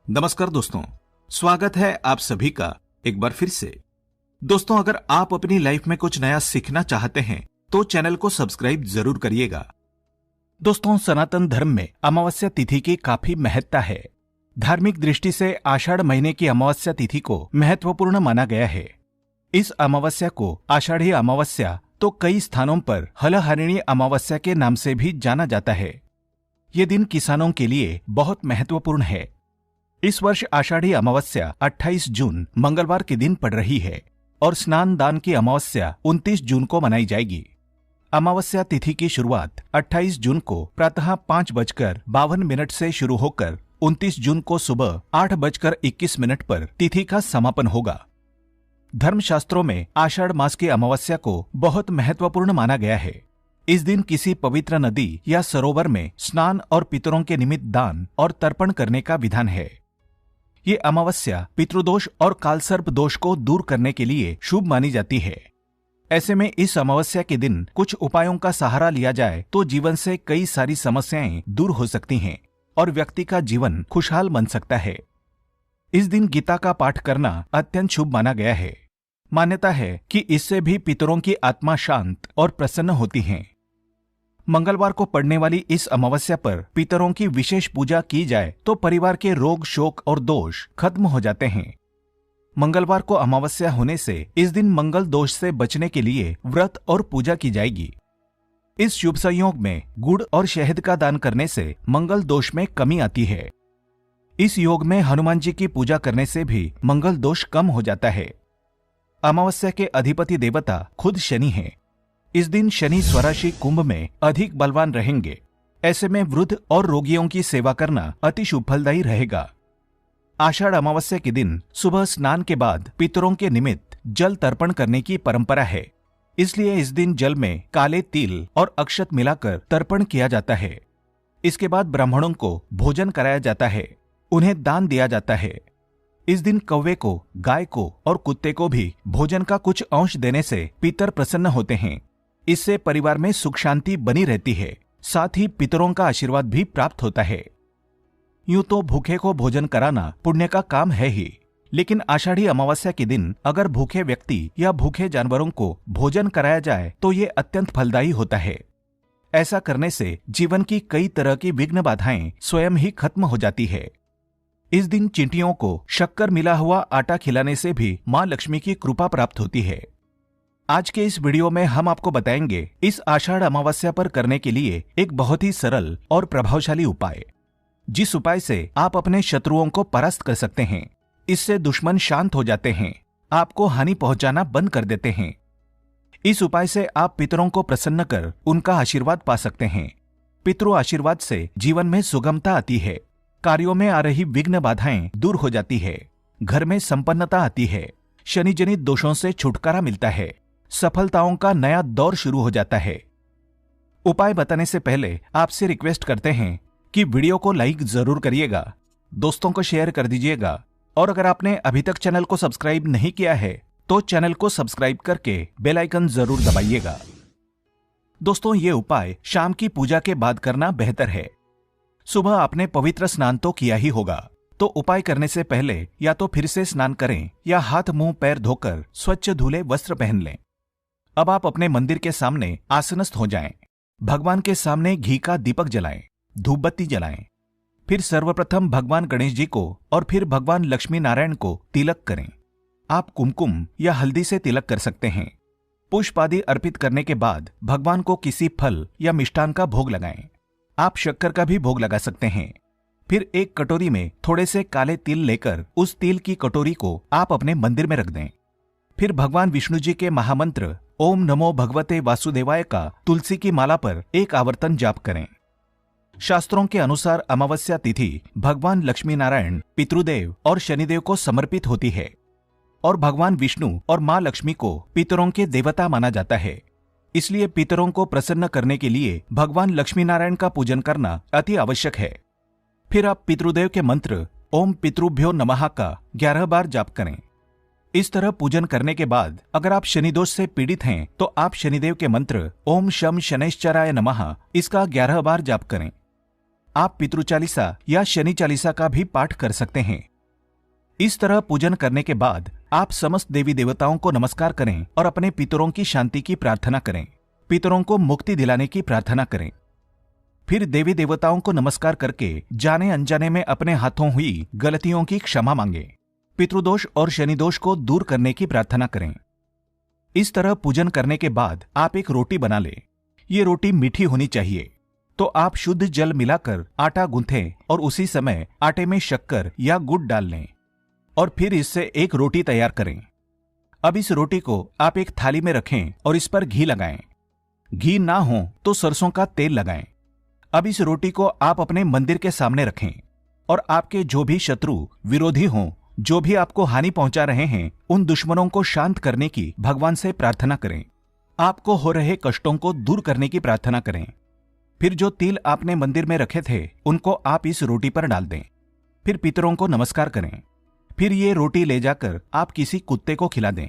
नमस्कार दोस्तों, स्वागत है आप सभी का एक बार फिर से। दोस्तों, अगर आप अपनी लाइफ में कुछ नया सीखना चाहते हैं तो चैनल को सब्सक्राइब जरूर करिएगा। दोस्तों, सनातन धर्म में अमावस्या तिथि की काफी महत्ता है। धार्मिक दृष्टि से आषाढ़ महीने की अमावस्या तिथि को महत्वपूर्ण माना गया है। इस अमावस्या को आषाढ़ी अमावस्या तो कई स्थानों पर हलहरिणी अमावस्या के नाम से भी जाना जाता है। ये दिन किसानों के लिए बहुत महत्वपूर्ण है। इस वर्ष आषाढ़ी अमावस्या 28 जून मंगलवार के दिन पड़ रही है और स्नान दान की अमावस्या 29 जून को मनाई जाएगी। अमावस्या तिथि की शुरुआत 28 जून को प्रातः 5:52 से शुरू होकर 29 जून को सुबह 8:21 पर तिथि का समापन होगा। धर्मशास्त्रों में आषाढ़ मास की अमावस्या को बहुत महत्वपूर्ण माना गया है। इस दिन किसी पवित्र नदी या सरोवर में स्नान और पितरों के निमित्त दान और तर्पण करने का विधान है। ये अमावस्या पितृदोष और कालसर्प दोष को दूर करने के लिए शुभ मानी जाती है। ऐसे में इस अमावस्या के दिन कुछ उपायों का सहारा लिया जाए तो जीवन से कई सारी समस्याएं दूर हो सकती हैं और व्यक्ति का जीवन खुशहाल बन सकता है। इस दिन गीता का पाठ करना अत्यंत शुभ माना गया है। मान्यता है कि इससे भी पितरों की आत्मा शांत और प्रसन्न होती है। मंगलवार को पड़ने वाली इस अमावस्या पर पितरों की विशेष पूजा की जाए तो परिवार के रोग शोक और दोष खत्म हो जाते हैं। मंगलवार को अमावस्या होने से इस दिन मंगल दोष से बचने के लिए व्रत और पूजा की जाएगी। इस शुभ संयोग में गुड़ और शहद का दान करने से मंगल दोष में कमी आती है। इस योग में हनुमान जी की पूजा करने से भी मंगल दोष कम हो जाता है। अमावस्या के अधिपति देवता खुद शनि हैं। इस दिन शनि स्वराशि कुंभ में अधिक बलवान रहेंगे। ऐसे में वृद्ध और रोगियों की सेवा करना अति शुभ फलदायी रहेगा। आषाढ़ अमावस्या के दिन सुबह स्नान के बाद पितरों के निमित्त जल तर्पण करने की परंपरा है। इसलिए इस दिन जल में काले तिल और अक्षत मिलाकर तर्पण किया जाता है। इसके बाद ब्राह्मणों को भोजन कराया जाता है, उन्हें दान दिया जाता है। इस दिन कौवे को, गाय को और कुत्ते को भी भोजन का कुछ अंश देने से पितर प्रसन्न होते हैं। इससे परिवार में सुख शांति बनी रहती है, साथ ही पितरों का आशीर्वाद भी प्राप्त होता है। यूं तो भूखे को भोजन कराना पुण्य का काम है ही, लेकिन आषाढ़ी अमावस्या के दिन अगर भूखे व्यक्ति या भूखे जानवरों को भोजन कराया जाए तो ये अत्यंत फलदायी होता है। ऐसा करने से जीवन की कई तरह की विघ्न बाधाएं स्वयं ही खत्म हो जाती है। इस दिन चींटियों को शक्कर मिला हुआ आटा खिलाने से भी मां लक्ष्मी की कृपा प्राप्त होती है। आज के इस वीडियो में हम आपको बताएंगे इस आषाढ़ अमावस्या पर करने के लिए एक बहुत ही सरल और प्रभावशाली उपाय, जिस उपाय से आप अपने शत्रुओं को परास्त कर सकते हैं। इससे दुश्मन शांत हो जाते हैं, आपको हानि पहुंचाना बंद कर देते हैं। इस उपाय से आप पितरों को प्रसन्न कर उनका आशीर्वाद पा सकते हैं। पितृ आशीर्वाद से जीवन में सुगमता आती है, कार्यों में आ रही विघ्न बाधाएं दूर हो जाती है, घर में संपन्नता आती है, शनि जनित दोषों से छुटकारा मिलता है, सफलताओं का नया दौर शुरू हो जाता है। उपाय बताने से पहले आपसे रिक्वेस्ट करते हैं कि वीडियो को लाइक जरूर करिएगा, दोस्तों को शेयर कर दीजिएगा और अगर आपने अभी तक चैनल को सब्सक्राइब नहीं किया है तो चैनल को सब्सक्राइब करके बेल आइकन जरूर दबाइएगा। दोस्तों, ये उपाय शाम की पूजा के बाद करना बेहतर है। सुबह आपने पवित्र स्नान तो किया ही होगा, तो उपाय करने से पहले या तो फिर से स्नान करें या हाथ मुंह पैर धोकर स्वच्छ धुले वस्त्र पहन लें। अब आप अपने मंदिर के सामने आसनस्थ हो जाएं। भगवान के सामने घी का दीपक जलाएं, धूप बत्ती जलाएं। फिर सर्वप्रथम भगवान गणेश जी को और फिर भगवान लक्ष्मी नारायण को तिलक करें। आप कुमकुम या हल्दी से तिलक कर सकते हैं। पुष्प आदि अर्पित करने के बाद भगवान को किसी फल या मिष्टान का भोग लगाएं। आप शक्कर का भी भोग लगा सकते हैं। फिर एक कटोरी में थोड़े से काले तिल लेकर उस तिल की कटोरी को आप अपने मंदिर में रख दें। फिर भगवान विष्णु जी के महामंत्र ओम नमो भगवते वासुदेवाय का तुलसी की माला पर एक आवर्तन जाप करें। शास्त्रों के अनुसार अमावस्या तिथि भगवान लक्ष्मी नारायण, पितृदेव और शनिदेव को समर्पित होती है और भगवान विष्णु और मां लक्ष्मी को पितरों के देवता माना जाता है। इसलिए पितरों को प्रसन्न करने के लिए भगवान लक्ष्मी नारायण का पूजन करना अति आवश्यक है। फिर आप पितृदेव के मंत्र ओम पितृभ्यो नमः का 11 बार जाप करें। इस तरह पूजन करने के बाद अगर आप शनि दोष से पीड़ित हैं तो आप शनिदेव के मंत्र ओम शम शनैश्चराय नमः इसका 11 बार जाप करें। आप पितृ चालीसा या शनि चालीसा का भी पाठ कर सकते हैं। इस तरह पूजन करने के बाद आप समस्त देवी देवताओं को नमस्कार करें और अपने पितरों की शांति की प्रार्थना करें, पितरों को मुक्ति दिलाने की प्रार्थना करें। फिर देवी देवताओं को नमस्कार करके जाने अनजाने में अपने हाथों हुई गलतियों की क्षमा मांगे, पितृदोष और शनिदोष को दूर करने की प्रार्थना करें। इस तरह पूजन करने के बाद आप एक रोटी बना लें। ये रोटी मीठी होनी चाहिए, तो आप शुद्ध जल मिलाकर आटा गूंथें और उसी समय आटे में शक्कर या गुड़ डाल लें और फिर इससे एक रोटी तैयार करें। अब इस रोटी को आप एक थाली में रखें और इस पर घी लगाएं। घी ना हो तो सरसों का तेल लगाएं। अब इस रोटी को आप अपने मंदिर के सामने रखें और आपके जो भी शत्रु विरोधी हों, जो भी आपको हानि पहुंचा रहे हैं, उन दुश्मनों को शांत करने की भगवान से प्रार्थना करें। आपको हो रहे कष्टों को दूर करने की प्रार्थना करें। फिर जो तिल आपने मंदिर में रखे थे उनको आप इस रोटी पर डाल दें। फिर पितरों को नमस्कार करें। फिर ये रोटी ले जाकर आप किसी कुत्ते को खिला दें।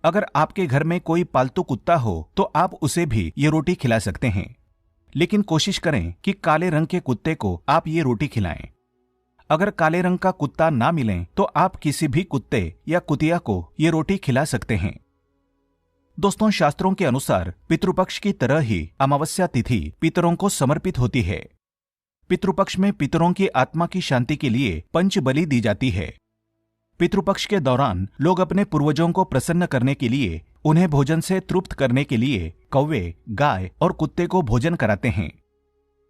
अगर आपके घर में कोई पालतू कुत्ता हो तो आप उसे भी ये रोटी खिला सकते हैं, लेकिन कोशिश करें कि काले रंग के कुत्ते को आप ये रोटी खिलाएं। अगर काले रंग का कुत्ता ना मिले तो आप किसी भी कुत्ते या कुतिया को ये रोटी खिला सकते हैं। दोस्तों, शास्त्रों के अनुसार पितृपक्ष की तरह ही अमावस्या तिथि पितरों को समर्पित होती है। पितृपक्ष में पितरों की आत्मा की शांति के लिए पंच बलि दी जाती है। पितृपक्ष के दौरान लोग अपने पूर्वजों को प्रसन्न करने के लिए, उन्हें भोजन से तृप्त करने के लिए कौवे, गाय और कुत्ते को भोजन कराते हैं।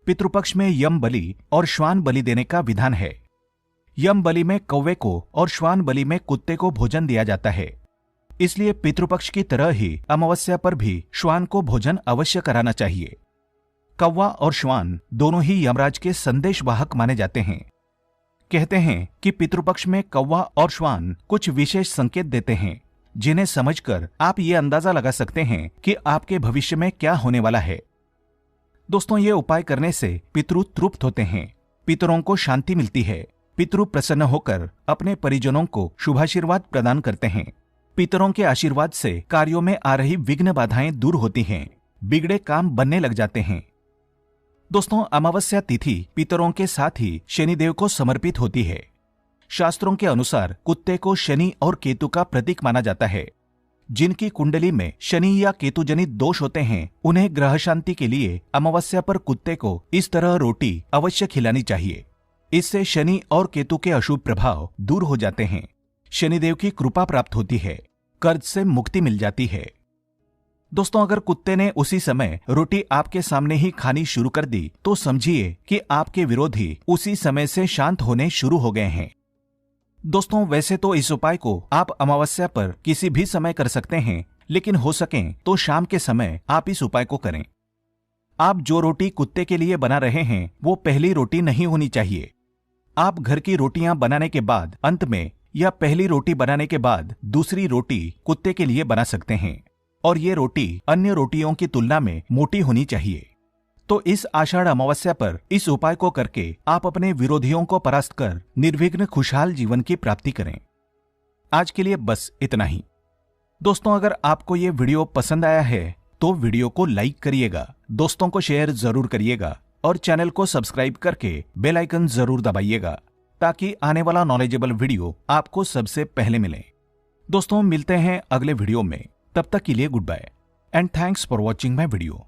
पितृपक्ष में यम बलि और श्वान बलि देने का विधान है। यम बलि में कौवे को और श्वान बलि में कुत्ते को भोजन दिया जाता है। इसलिए पितृपक्ष की तरह ही अमावस्या पर भी श्वान को भोजन अवश्य कराना चाहिए। कौवा और श्वान दोनों ही यमराज के संदेश वाहक माने जाते हैं। कहते हैं कि पितृपक्ष में कौवा और श्वान कुछ विशेष संकेत देते हैं, जिन्हें समझकर आप ये अंदाजा लगा सकते हैं कि आपके भविष्य में क्या होने वाला है। दोस्तों, ये उपाय करने से पितृ तृप्त होते हैं, पितरों को शांति मिलती है। पितृ प्रसन्न होकर अपने परिजनों को शुभाशीर्वाद प्रदान करते हैं। पितरों के आशीर्वाद से कार्यों में आ रही विघ्न बाधाएं दूर होती हैं, बिगड़े काम बनने लग जाते हैं। दोस्तों, अमावस्या तिथि पितरों के साथ ही शनिदेव को समर्पित होती है। शास्त्रों के अनुसार कुत्ते को शनि और केतु का प्रतीक माना जाता है। जिनकी कुंडली में शनि या केतु जनित दोष होते हैं, उन्हें ग्रह शांति के लिए अमावस्या पर कुत्ते को इस तरह रोटी अवश्य खिलानी चाहिए। इससे शनि और केतु के अशुभ प्रभाव दूर हो जाते हैं, शनिदेव की कृपा प्राप्त होती है, कर्ज से मुक्ति मिल जाती है। दोस्तों, अगर कुत्ते ने उसी समय रोटी आपके सामने ही खानी शुरू कर दी तो समझिए कि आपके विरोधी उसी समय से शांत होने शुरू हो गए हैं। दोस्तों, वैसे तो इस उपाय को आप अमावस्या पर किसी भी समय कर सकते हैं, लेकिन हो सके तो शाम के समय आप इस उपाय को करें। आप जो रोटी कुत्ते के लिए बना रहे हैं वो पहली रोटी नहीं होनी चाहिए। आप घर की रोटियां बनाने के बाद अंत में या पहली रोटी बनाने के बाद दूसरी रोटी कुत्ते के लिए बना सकते हैं, और ये रोटी अन्य रोटियों की तुलना में मोटी होनी चाहिए। तो इस आषाढ़ अमावस्या पर इस उपाय को करके आप अपने विरोधियों को परास्त कर निर्विघ्न खुशहाल जीवन की प्राप्ति करें। आज के लिए बस इतना ही। दोस्तों, अगर आपको ये वीडियो पसंद आया है तो वीडियो को लाइक करिएगा, दोस्तों को शेयर जरूर करिएगा और चैनल को सब्सक्राइब करके बेल आइकन जरूर दबाइएगा, ताकि आने वाला नॉलेजेबल वीडियो आपको सबसे पहले मिले। दोस्तों, मिलते हैं अगले वीडियो में। तब तक के लिए good bye and thanks for watching my video.